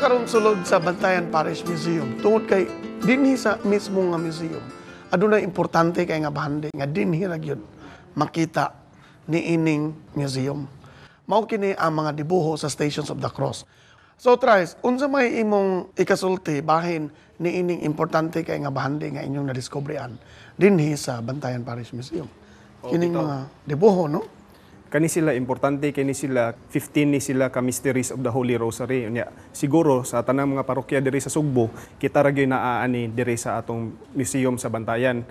karon sulod sa Bantayan Parish Museum tungod kay dinhi sa mismo nga museum adunay importante kay nga bahandi nga dinhi ra gyud makita ni ining museum. Mao kini ang mga dibuho sa Stations of the Cross. So Trice, unsa may imong ikasulti bahin ni ining importante kay nga bahandi nga inyong nadiskubrihan dinhi sa Bantayan Parish Museum? Kining mga dibuho, no? Kani sila importante, kani sila 15 ni sila ka Mysteries of the Holy Rosary. Unya, siguro sa tanang mga parokya diri sa Sugbo, kita ra gyud naaani diri sa atong museum sa Bantayan.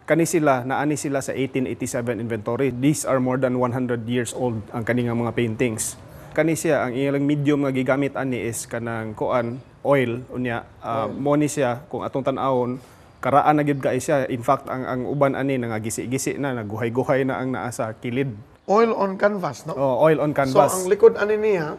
Kani sila naani sila sa 1887 inventory. These are more than 100 years old ang kaning mga paintings. Kani siya ang iyang medium nga gigamit ani is kanang kuan oil unya mo ni siya kung atong tan-awon karaan na gyud kay siya. In fact ang uban ani nangagisi-gisi na naguhay-guhay na ang naa sa kilid. Oil on canvas, no? Oh, oil on canvas. So ang likod ani niya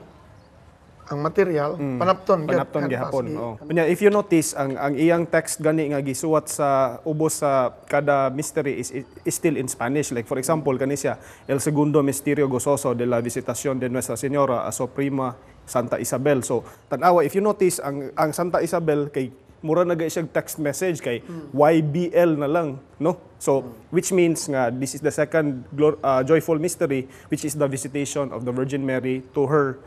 ang material panapton gihapon. Oh. Unya if you notice ang iyang text gani nga gisuwat sa ubos sa kada mystery is still in Spanish. Like for example kani siya El Segundo Misterio Gozoso de la Visitación de Nuestra Señora a Suprema Santa Isabel. So tan-awa if you notice ang Santa Isabel kay mura na gay siya text message kay YBL na lang, no? So which means nga this is the second joyful mystery, which is the visitation of the Virgin Mary to her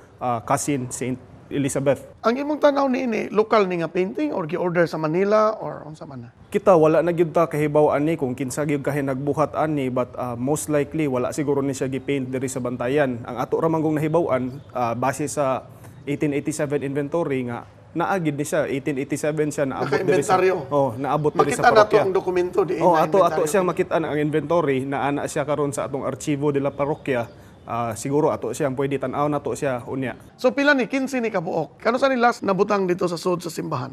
cousin Saint Elizabeth. Ang imong tanaw niini lokal ni nga painting or gi-order sa Manila or unsa man na? Kita wala na gyud ta kahibaw ani kung kinsa gyud kahi nagbuhat ani, but most likely wala siguro ni siya gi-paint diri sa Bantayan. Ang ato ra man gong nahibaw-an base sa 1887 inventory nga naagid ni siya 1887 siya naabot diri sa naabot diri sa parokya. Makita nato ang dokumento di ato siyang makita ang inventory na ana siya karon sa atong archivo de la parokya. Siguro ato siyang pwede tan-aw nato siya unya. So pila ni 15 ni kabuok. Kano sa ni last nabutang dito sa sud sa simbahan?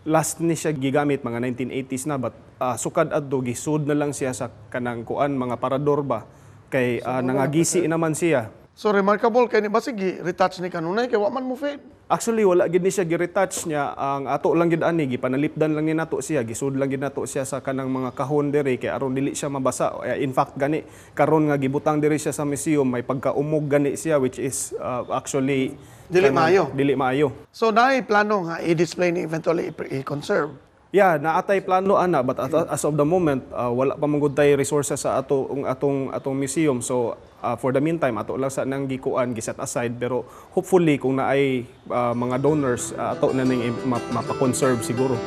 Last ni siya gigamit mga 1980s na, but sukad adto gisud na lang siya sa kanang kuan mga parador ba kay nangagisi naman siya. So remarkable kay ni basig retouch ni kanunay kay wa man mo fade. Actually wala gid ni siya gi-retouch niya, ang ato lang gid ani gipanalipdan lang ni nato siya, gisud lang gid nato siya sa kanang mga kahon diri kay aron dili siya mabasa. In fact gani karon nga gibutang diri siya sa museum may pagkaumog gani siya, which is actually dili maayo. So naay plano nga i-display ni eventually i-conserve. Yeah, naatay plano ana, but as of the moment wala pa mangud tay resources sa atong museum. So for the meantime ato lang sa nang gikuan giset aside, pero hopefully kung naay mga donors ato na ning mapa-conserve siguro.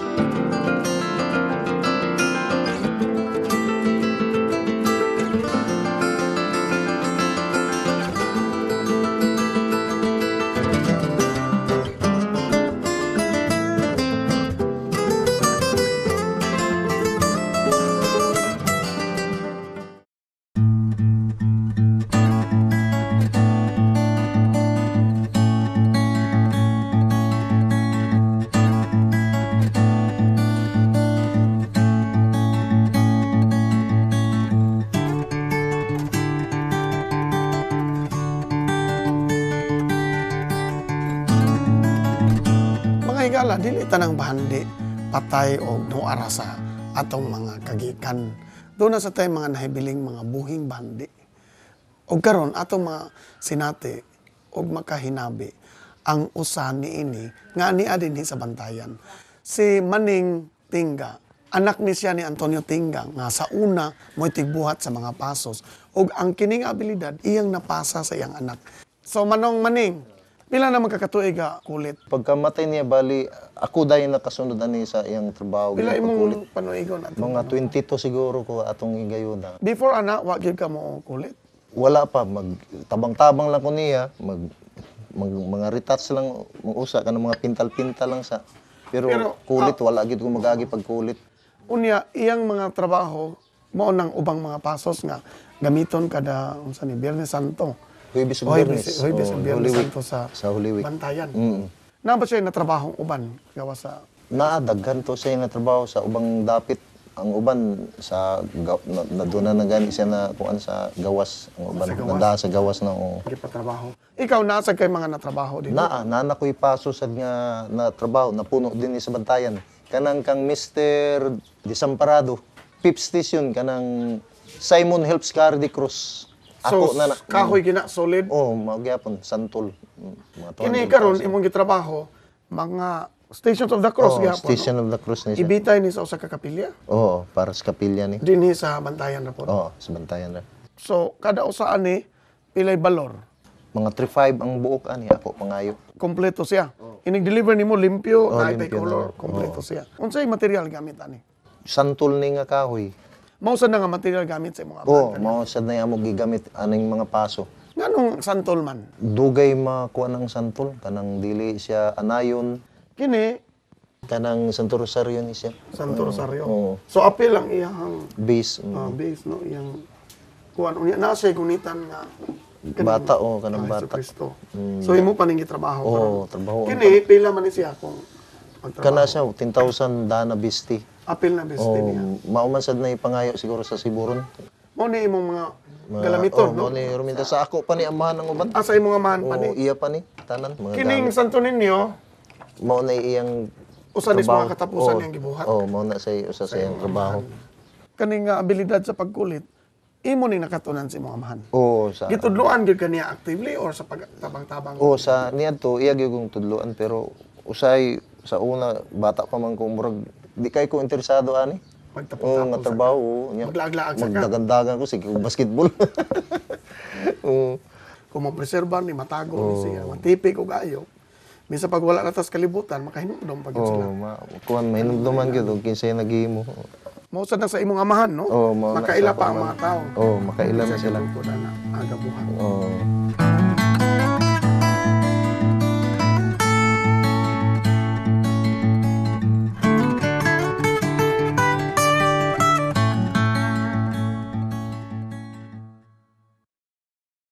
Higala, dili tanang bahandi, patay o nuara sa atong mga kagikan. Doon na sa tayo mga nahibiling mga buhing bahandi. O karon atong mga sinati o makahinabi ang usa ni ini nga niya dinhi sa Bantayan. Si Maning Tinga, anak ni siya ni Antonio Tinga nga sa una mo'y tigbuhat sa mga pasos. O ang kining abilidad iyang napasa sa iyang anak. So Manong Maning, pila na magkakatuig kulit? Pagkamatay niya, bali, ako dahil nakasunod ani sa iyang trabaho. Pila imong panuigon? Mga 22 siguro ko atong higayuna. Before ana, wag ka mo kulit? Wala pa, tabang-tabang lang ko niya, mga retouch lang, usa ka ng mga pintal-pintal lang sa. Pero kulit, wala gid ko magagi pag kulit. Unya, iyang mga trabaho, mao nang ubang mga pasos nga, gamiton kada, unsa ni, Biyernes Santo. Huwebes o Biyernes. Huwebes o Biyernes Santo sa Holy Week. Bantayan. Na ba siya natrabahong uban? Gawa sa... Naadaghan to siya na trabaho sa ubang dapit. Ang uban sa naduna na gani siya na kuan sa gawas. Ang uban nanda sa gawas na patrabaho. Ikaw nasa kay mga natrabaho din? Nana ko'y paso sa nga na trabaho napuno din sa Bantayan. Kanang kang Mr. Desamparado, Fifth Station kanang Simon Helps Carry the Cross. So, kahoy gina solid? Oo, magyapon, santol. Kini karon imong gitrabaho, mga Stations of the Cross Oh, gyapon. Station of the Cross ni siya. Ibitay ni sa usa ka kapilya. Oo, para sa kapilya ni. Dinhi sa bantayan ra po. Oo, sa bantayan na. So kada usa ani pilay balor. Mga 3-5 ang buok ani ako pangayo. Kompleto siya. Inig-deliver nimo limpyo, Oh, naitay limpyo color, na. kompleto siya. Unsay material gamit ani? Santol ni nga kahoy. Mausa na nga material gamit sa imong Oo, aban. mao sad na amo gigamit aning mga paso. Nganong santol man? Dugay makuha ng santol kanang dili siya anayon, Kini kanang Santo Rosario ni siya. Santo Rosario. Oo. So apil ang iyang Base base no, iyang kuan unya na siya gunitan nga bata o kanang Kristo bata. Kristo. So imo pa ning gitrabaho Oo, karon. trabaho. Kini pila man ni siya kung Kana magtrabaho. siya 10,000 dana bisti. Apil na best Oh, niya. mauman sad na ipangayo siguro sa Siburon. Mo ni imong mga galamiton no. Mao ni ruminta sa ako pa ni amahan ng uban. Asa imong amahan pa Oo, ni. iya pa ni tanan mga Kining santo ninyo mao na iyang usa ni trabaho. mga katapusan Oo, niyang gibuhat. Oo, mao na sa usa sa iyang trabaho. Kaning abilidad sa pagkulit imo ning nakatunan sa imong amahan. Oo, sa Gitudloan gyud kaniya actively or sa pagtabang-tabang? Oo, sa niadto iya gyud kong tudloan pero usay sa una bata pa man ko murag di kay ko interesado ani. Oo, nga Pagtapang-tapang. trabaho. Oo, nya. Maglaag-laag sa ka. Magdagandagan ko sige basketball. Oo. Kung mapreserban ni matago ni siya, matipik og ayo. Minsan pag wala na tas kalibutan, makahinumdom pag yun sila. Oo, kuan may nagduman gyud og kinsay naghimo. Mausad na sa imong amahan, no? Oo, mao na Makaila sa pa ang amahan. mga tao. Oo, makaila na sila. Sa na aga buhat. Oo.